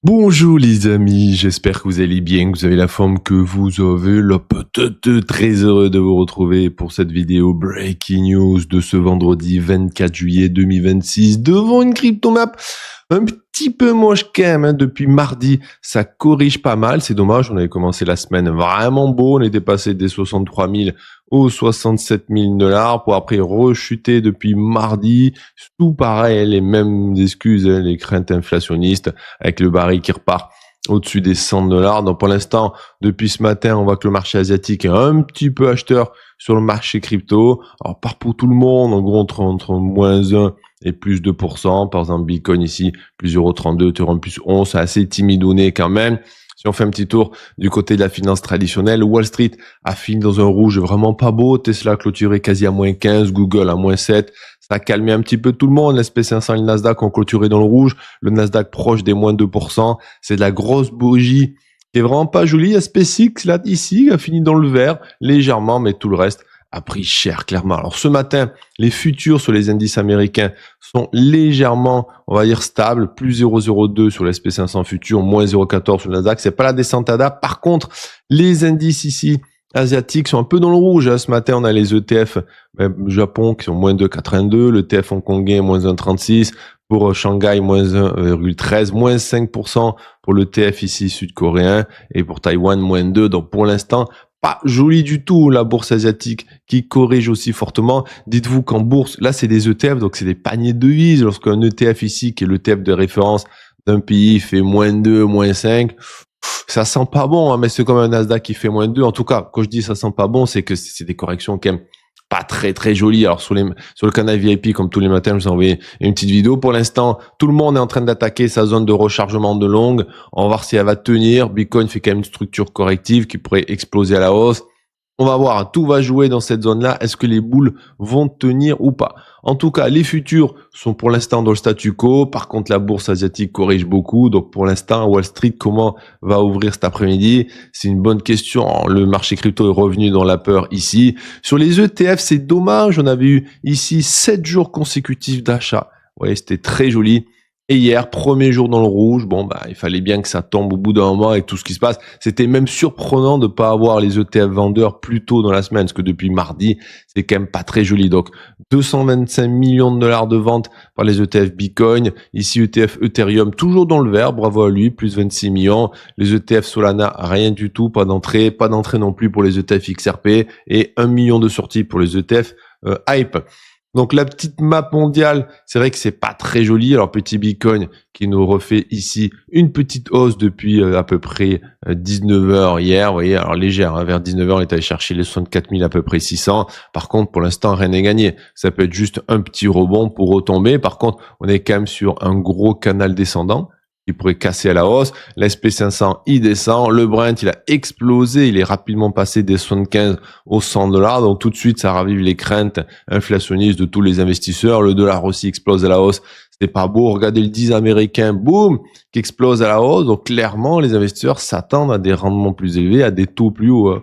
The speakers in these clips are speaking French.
Bonjour les amis, j'espère que vous allez bien, que vous avez la forme que vous avez. Là, peut-être très heureux de vous retrouver pour cette vidéo Breaking News de ce vendredi 24 juillet 2026 devant une cryptomap un petit peu moche quand même, hein. Depuis mardi, ça corrige pas mal, c'est dommage, on avait commencé la semaine vraiment beau, on était passé des 63 000 aux 67 000 $ pour après rechuter depuis mardi. Tout pareil, les mêmes excuses, hein, les craintes inflationnistes avec le baril qui repart au-dessus des 100 $. Donc pour l'instant, depuis ce matin, on voit que le marché asiatique est un petit peu acheteur sur le marché crypto. Alors pas pour tout le monde, en gros entre moins 1 et plus 2%. Par exemple, Bitcoin ici, plus 0,32, Ethereum plus 11, c'est assez timidonné quand même. Si on fait un petit tour du côté de la finance traditionnelle, Wall Street a fini dans un rouge vraiment pas beau. Tesla a clôturé quasi à moins 15, Google à moins 7. Ça a calmé un petit peu tout le monde. L'SP500 et le Nasdaq ont clôturé dans le rouge. Le Nasdaq proche des moins 2%. C'est de la grosse bougie qui est vraiment pas jolie. SpaceX, là, ici, a fini dans le vert légèrement, mais tout le reste a pris cher, clairement. Alors, ce matin, les futurs sur les indices américains sont légèrement, on va dire, stables. Plus 0,02 sur l'SP500 futur, moins 0,14 sur le Nasdaq. C'est pas la descente à date. Par contre, les indices ici, asiatiques sont un peu dans le rouge, hein. Ce matin, on a les ETF Japon qui sont moins 2,82, le TF hongkongais moins 1,36, pour Shanghai moins 1,13, moins 5% pour le TF ici sud-coréen et pour Taïwan moins 2. Donc pour l'instant, pas joli du tout la bourse asiatique qui corrige aussi fortement. Dites-vous qu'en bourse, là c'est des ETF, donc c'est des paniers de devises. Lorsqu'un ETF ici, qui est l'ETF de référence d'un pays, fait moins 2, moins 5, ça sent pas bon, hein, mais c'est comme un Nasdaq qui fait moins 2. En tout cas, quand je dis ça sent pas bon, c'est que c'est des corrections quand même pas très très jolies. Alors sur le canal VIP, comme tous les matins, je vous ai envoyé une petite vidéo. Pour l'instant, tout le monde est en train d'attaquer sa zone de rechargement de longue. On va voir si elle va tenir. Bitcoin fait quand même une structure corrective qui pourrait exploser à la hausse. On va voir, tout va jouer dans cette zone-là. Est-ce que les boules vont tenir ou pas? En tout cas, les futurs sont pour l'instant dans le statu quo. Par contre, la bourse asiatique corrige beaucoup. Donc, pour l'instant, Wall Street, comment va ouvrir cet après-midi? C'est une bonne question. Le marché crypto est revenu dans la peur ici. Sur les ETF, c'est dommage. On avait eu ici 7 jours consécutifs d'achat. Vous voyez, c'était très joli. Et hier, premier jour dans le rouge, bon, il fallait bien que ça tombe au bout d'un moment avec tout ce qui se passe. C'était même surprenant de pas avoir les ETF vendeurs plus tôt dans la semaine, parce que depuis mardi, c'est quand même pas très joli. Donc, 225 millions de dollars de ventes par les ETF Bitcoin. Ici, ETF Ethereum, toujours dans le vert. Bravo à lui, plus 26 millions. Les ETF Solana, rien du tout. Pas d'entrée non plus pour les ETF XRP et 1 million de sorties pour les ETF Hype. Donc la petite map mondiale, c'est vrai que c'est pas très joli. Alors petit Bitcoin qui nous refait ici une petite hausse depuis à peu près 19 heures hier. Vous voyez, alors légère, hein, vers 19 heures, on est allé chercher les 64 000 à peu près 600. Par contre, pour l'instant, rien n'est gagné. Ça peut être juste un petit rebond pour retomber. Par contre, on est quand même sur un gros canal descendant qui pourrait casser à la hausse. L'SP500, il descend. Le Brent, il a explosé. Il est rapidement passé des 75 aux 100 $. Donc, tout de suite, ça ravive les craintes inflationnistes de tous les investisseurs. Le dollar aussi explose à la hausse. C'est pas beau. Regardez le 10 américain, boum, qui explose à la hausse. Donc, clairement, les investisseurs s'attendent à des rendements plus élevés, à des taux plus hauts.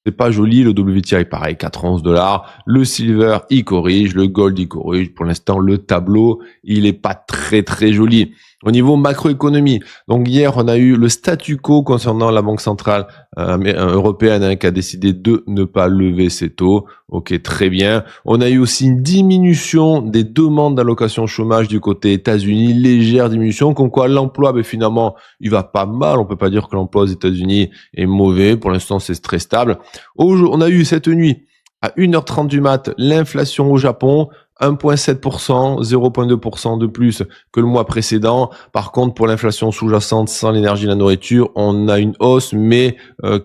C'est pas joli. Le WTI, pareil, 91 $. Le silver, il corrige. Le gold, il corrige. Pour l'instant, le tableau, il est pas très, très joli. Au niveau macroéconomie, donc hier, on a eu le statu quo concernant la Banque centrale européenne, hein, qui a décidé de ne pas lever ses taux. Ok, très bien. On a eu aussi une diminution des demandes d'allocation chômage du côté États-Unis, légère diminution, comme quoi l'emploi, finalement, il va pas mal. On peut pas dire que l'emploi aux États-Unis est mauvais. Pour l'instant, c'est très stable. On a eu cette nuit, à 1h30 du mat, l'inflation au Japon, 1,7%, 0,2% de plus que le mois précédent. Par contre, pour l'inflation sous-jacente sans l'énergie et la nourriture, on a une hausse, mais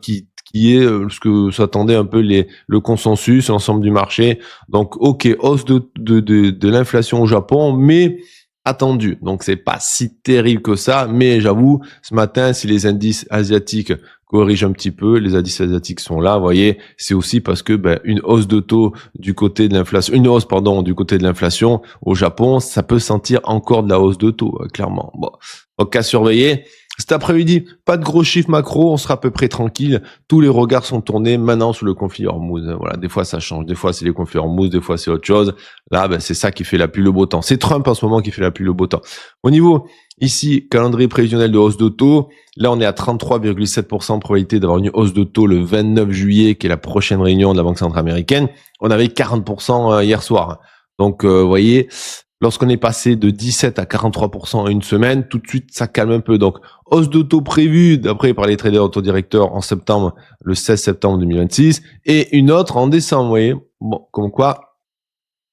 qui est ce que s'attendait un peu le consensus, l'ensemble du marché. Donc, ok, hausse de l'inflation au Japon, mais attendu. Donc, c'est pas si terrible que ça. Mais j'avoue, ce matin, si les indices asiatiques corrige un petit peu, les indices asiatiques sont là, vous voyez, c'est aussi parce que une hausse de taux du côté de l'inflation, du côté de l'inflation au Japon, ça peut sentir encore de la hausse de taux, clairement. Bon, donc à surveiller. Cet après-midi, pas de gros chiffres macro, on sera à peu près tranquille. Tous les regards sont tournés maintenant sur le conflit Hormuz. Voilà, des fois ça change, des fois c'est les conflits Hormuz, des fois c'est autre chose. Là, c'est ça qui fait la pluie le beau temps. C'est Trump en ce moment qui fait la pluie le beau temps. Au niveau, ici, calendrier prévisionnel de hausse de taux. Là, on est à 33,7% de probabilité d'avoir une hausse de taux le 29 juillet, qui est la prochaine réunion de la Banque centrale américaine. On avait 40% hier soir. Donc, vous voyez, lorsqu'on est passé de 17 à 43% en une semaine, tout de suite, ça calme un peu. Donc, hausse de taux prévue, d'après par les traders autodirecteurs en septembre, le 16 septembre 2026, et une autre en décembre, vous voyez. Bon, comme quoi,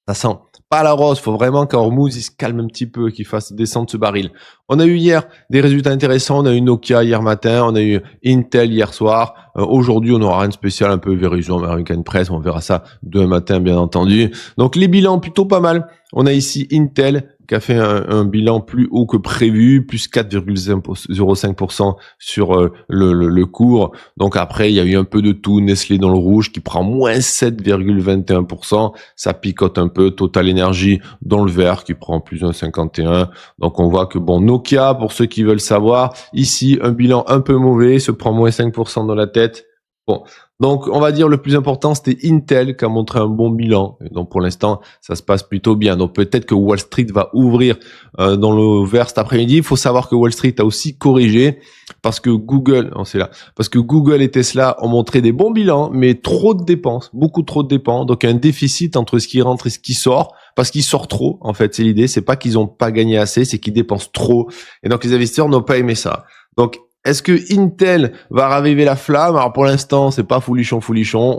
ça sent pas la rose. Faut vraiment qu'Hormuz, il se calme un petit peu, qu'il fasse descendre ce baril. On a eu hier des résultats intéressants. On a eu Nokia hier matin, on a eu Intel hier soir. Aujourd'hui, on aura rien de spécial, un peu Verizon, American Press. On verra ça demain matin, bien entendu. Donc, les bilans plutôt pas mal. On a ici Intel qui a fait un bilan plus haut que prévu, plus 4,05% sur le cours. Donc après, il y a eu un peu de tout. Nestlé dans le rouge qui prend moins 7,21%. Ça picote un peu. Total Energy dans le vert qui prend plus 1,51. Donc on voit que bon, Nokia, pour ceux qui veulent savoir, ici, un bilan un peu mauvais, se prend moins 5% dans la tête. Bon, donc on va dire le plus important, c'était Intel qui a montré un bon bilan. Et donc pour l'instant, ça se passe plutôt bien. Donc peut-être que Wall Street va ouvrir dans le vert cet après-midi. Il faut savoir que Wall Street a aussi corrigé parce que Google, c'est là, parce que Google et Tesla ont montré des bons bilans, mais trop de dépenses, beaucoup trop de dépenses. Donc un déficit entre ce qui rentre et ce qui sort, parce qu'ils sortent trop. En fait, c'est l'idée. C'est pas qu'ils ont pas gagné assez, c'est qu'ils dépensent trop. Et donc les investisseurs n'ont pas aimé ça. Donc est-ce que Intel va raviver la flamme? Alors pour l'instant, c'est pas foulichon.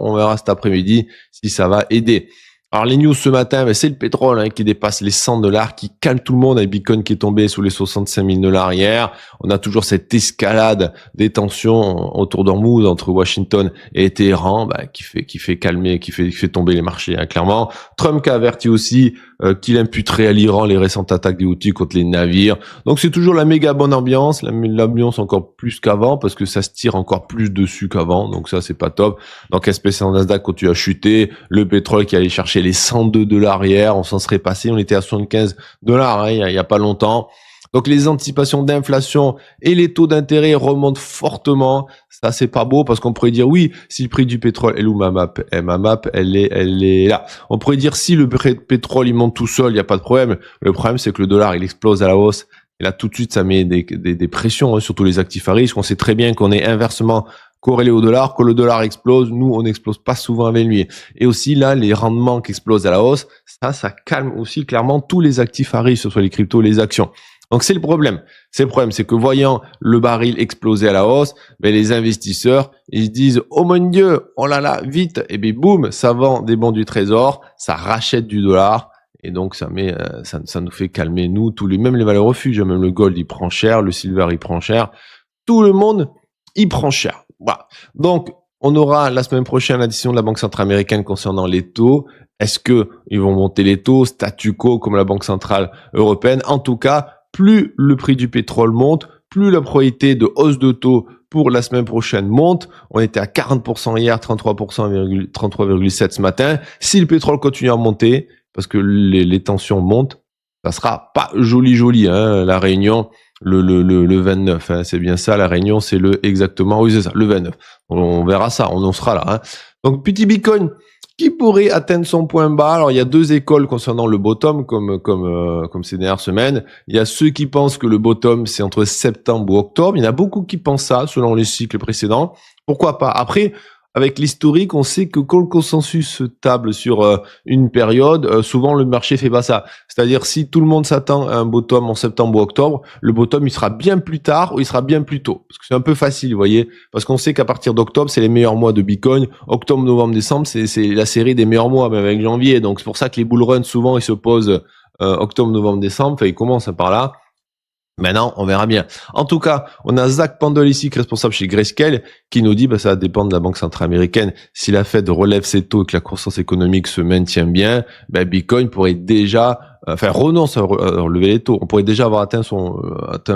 On verra cet après-midi si ça va aider. Alors les news ce matin, c'est le pétrole qui dépasse les $100, qui calme tout le monde, avec Bitcoin qui est tombé sous les 65 000 $ hier. On a toujours cette escalade des tensions autour d'Hormuz entre Washington et Téhéran, qui fait calmer, qui fait tomber les marchés, clairement. Trump qui a averti aussi qu'il imputerait à l'Iran les récentes attaques des Houthis contre les navires. Donc c'est toujours la méga bonne ambiance, l'ambiance encore plus qu'avant parce que ça se tire encore plus dessus qu'avant. Donc ça c'est pas top. Donc S&P Nasdaq continue à chuter, le pétrole qui allait chercher les $102 hier, on s'en serait passé, on était à $75 il y a pas longtemps. Donc les anticipations d'inflation et les taux d'intérêt remontent fortement. Ça c'est pas beau parce qu'on pourrait dire oui, si le prix du pétrole, elle est où ma map? Ma map, elle est là. On pourrait dire si le pétrole il monte tout seul, il y a pas de problème. Le problème c'est que le dollar il explose à la hausse. Et là tout de suite ça met des pressions sur tous les actifs à risque. On sait très bien qu'on est inversement corrélé au dollar, que le dollar explose, nous on n'explose pas souvent avec lui. Et aussi là, les rendements qui explosent à la hausse, ça calme aussi clairement tous les actifs à risque, que ce soit les cryptos, les actions. Donc c'est le problème. C'est que voyant le baril exploser à la hausse, les investisseurs, ils se disent oh mon Dieu, oh là là, vite, et bien boum, ça vend des bons du trésor, ça rachète du dollar. Et donc ça nous fait calmer nous même les valeurs refuges, même le gold il prend cher, le silver il prend cher, tout le monde il prend cher. Voilà. Donc, on aura la semaine prochaine la décision de la Banque centrale américaine concernant les taux. Est-ce que ils vont monter les taux statu quo comme la Banque centrale européenne? En tout cas, plus le prix du pétrole monte, plus la probabilité de hausse de taux pour la semaine prochaine monte. On était à 40% hier, 33,7 ce matin. Si le pétrole continue à monter, parce que les tensions montent, ça sera pas joli, la réunion. Le 29, c'est bien ça, la réunion, c'est exactement, oui, c'est ça, le 29. On verra ça, on en sera là, Donc, petit Bitcoin qui pourrait atteindre son point bas. Alors, il y a deux écoles concernant le bottom, comme ces dernières semaines. Il y a ceux qui pensent que le bottom, c'est entre septembre ou octobre. Il y en a beaucoup qui pensent ça, selon les cycles précédents. Pourquoi pas? Après, avec l'historique, on sait que quand le consensus se table sur une période, souvent le marché fait pas ça. C'est-à-dire si tout le monde s'attend à un bottom en septembre ou octobre, le bottom il sera bien plus tard ou il sera bien plus tôt. Parce que c'est un peu facile, vous voyez, parce qu'on sait qu'à partir d'octobre, c'est les meilleurs mois de Bitcoin. Octobre, novembre, décembre, c'est la série des meilleurs mois, même avec janvier. Donc c'est pour ça que les bull runs, souvent, ils se posent octobre, novembre, décembre. Enfin, ils commencent par là. Maintenant, on verra bien. En tout cas, on a Zach Pandol ici, responsable chez Grayscale, qui nous dit ça va dépendre de la Banque centrale américaine. Si la Fed relève ses taux et que la croissance économique se maintient bien, Bitcoin pourrait déjà renonce à relever les taux, on pourrait déjà avoir atteint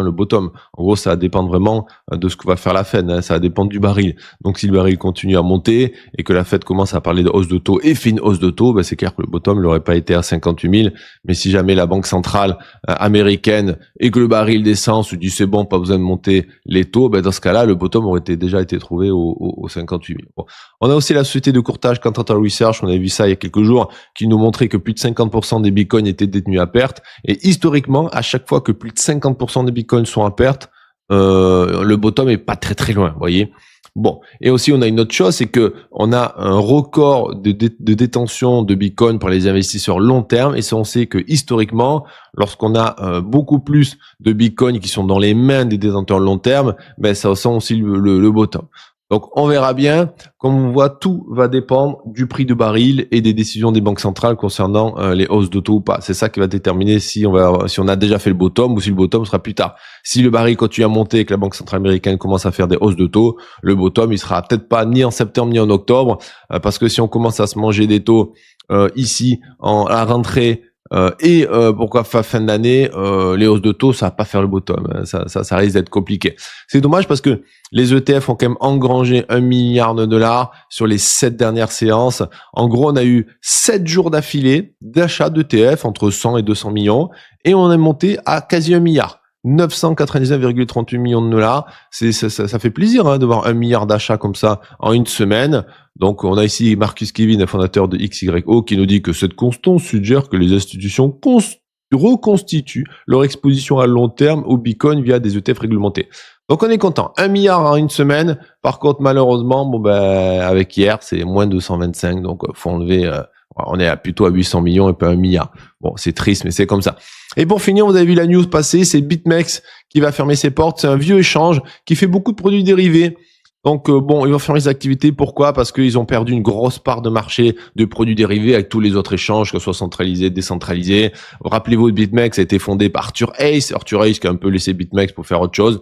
le bottom. En gros, ça va dépendre vraiment de ce que va faire la Fed, hein, ça va dépendre du baril. Donc si le baril continue à monter et que la Fed commence à parler de hausse de taux et fait une hausse de taux, ben, c'est clair que le bottom n'aurait pas été à 58 000. Mais si jamais la banque centrale américaine et que le baril descend, se dit c'est bon, pas besoin de monter les taux, ben, dans ce cas-là, le bottom aurait déjà été trouvé au 58 000. Bon. On a aussi la société de courtage Continental Research, on avait vu ça il y a quelques jours, qui nous montrait que plus de 50% des bitcoins étaient détenus à perte. Et historiquement, à chaque fois que plus de 50% des bitcoins sont à perte, le bottom est pas très très loin, vous voyez. Bon, et aussi on a une autre chose, c'est que on a un record de détention de bitcoin pour les investisseurs long terme, et ça on sait que historiquement, lorsqu'on a beaucoup plus de bitcoin qui sont dans les mains des détenteurs long terme, ben ça sent aussi le bottom. Donc on verra bien. Comme on voit, tout va dépendre du prix du baril et des décisions des banques centrales concernant les hausses de taux ou pas. C'est ça qui va déterminer si on a déjà fait le bottom ou si le bottom sera plus tard. Si le baril continue à monter et que la Banque centrale américaine commence à faire des hausses de taux, le bottom il sera peut-être pas ni en septembre ni en octobre, parce que si on commence à se manger des taux ici à la rentrée, pourquoi fin d'année, les hausses de taux, ça va pas faire le bottom. Hein. Ça risque d'être compliqué. C'est dommage parce que les ETF ont quand même engrangé 1 milliard de dollars sur les 7 dernières séances. En gros, on a eu 7 jours d'affilée d'achat d'ETF entre 100 et 200 millions et on est monté à quasi 1 milliard. 999,38 millions de dollars. Ça fait plaisir hein, de voir 1 milliard d'achats comme ça en une semaine. Donc on a ici Marcus Kevin, le fondateur de XYO, qui nous dit que cette constance suggère que les institutions reconstituent leur exposition à long terme au Bitcoin via des ETF réglementés. Donc on est content. 1 milliard en une semaine. Par contre, malheureusement, avec hier, c'est moins de 225. Donc faut enlever... on est plutôt à 800 millions et pas 1 milliard. Bon, c'est triste, mais c'est comme ça. Et pour finir, vous avez vu la news passer, c'est BitMEX qui va fermer ses portes. C'est un vieux échange qui fait beaucoup de produits dérivés. Donc ils vont fermer les activités. Pourquoi? Parce qu'ils ont perdu une grosse part de marché de produits dérivés avec tous les autres échanges, que ce soit centralisés, décentralisés. Rappelez-vous, BitMEX a été fondé par Arthur Hayes. Arthur Hayes qui a un peu laissé BitMEX pour faire autre chose.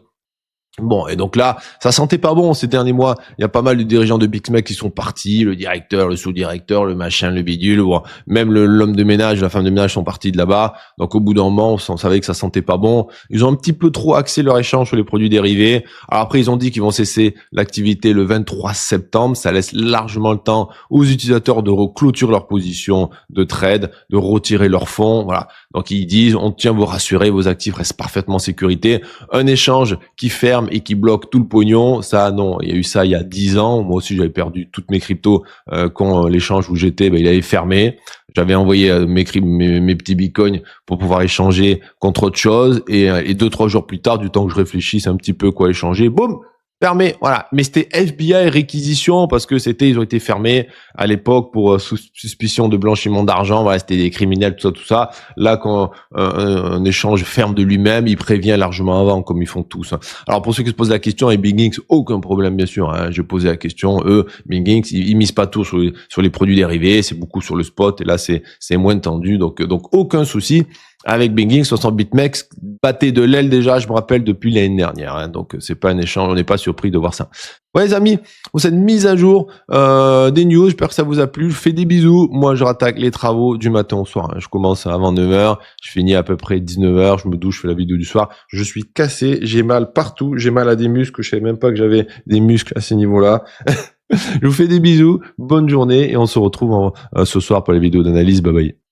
Bon, et donc là, ça sentait pas bon ces derniers mois. Il y a pas mal de dirigeants de BitMEX qui sont partis, le directeur, le sous-directeur, le machin, le bidule, même l'homme de ménage, la femme de ménage sont partis de là-bas. Donc au bout d'un moment, on savait que ça sentait pas bon. Ils ont un petit peu trop axé leur échange sur les produits dérivés. Alors après, ils ont dit qu'ils vont cesser l'activité le 23 septembre. Ça laisse largement le temps aux utilisateurs de reclôturer leur position de trade, de retirer leurs fonds. Voilà. Donc ils disent, on tient à vous rassurer, vos actifs restent parfaitement en sécurité. Un échange qui ferme et qui bloque tout le pognon, ça non, il y a eu ça il y a 10 ans. Moi aussi j'avais perdu toutes mes cryptos quand l'échange où j'étais, il avait fermé. J'avais envoyé mes petits bitcoins pour pouvoir échanger contre autre chose et 2-3 jours plus tard, du temps que je réfléchisse un petit peu quoi échanger, boum, fermé, voilà. Mais c'était FBI réquisition parce que ils ont été fermés à l'époque pour suspicion de blanchiment d'argent. Voilà, c'était des criminels, tout ça. Là, quand un échange ferme de lui-même, il prévient largement avant, comme ils font tous. Hein. Alors pour ceux qui se posent la question, et BitGinx, aucun problème bien sûr. Hein, je posais la question. Eux, BitGinx, ils misent pas tout sur les produits dérivés, c'est beaucoup sur le spot. Et là, c'est moins tendu, donc aucun souci. Avec BitGinx, 60 BitMEX battait de l'aile déjà, je me rappelle, depuis l'année dernière. Hein, donc c'est pas un échange, on n'est pas surpris de voir ça. Ouais les amis, pour cette mise à jour des news, j'espère que ça vous a plu. Je fais des bisous. Moi je rattaque les travaux du matin au soir. Hein. Je commence avant 9h, je finis à peu près 19h, je me douche, je fais la vidéo du soir. Je suis cassé, j'ai mal partout, j'ai mal à des muscles, je savais même pas que j'avais des muscles à ces niveaux-là. Je vous fais des bisous, bonne journée et on se retrouve ce soir pour les vidéos d'analyse. Bye bye.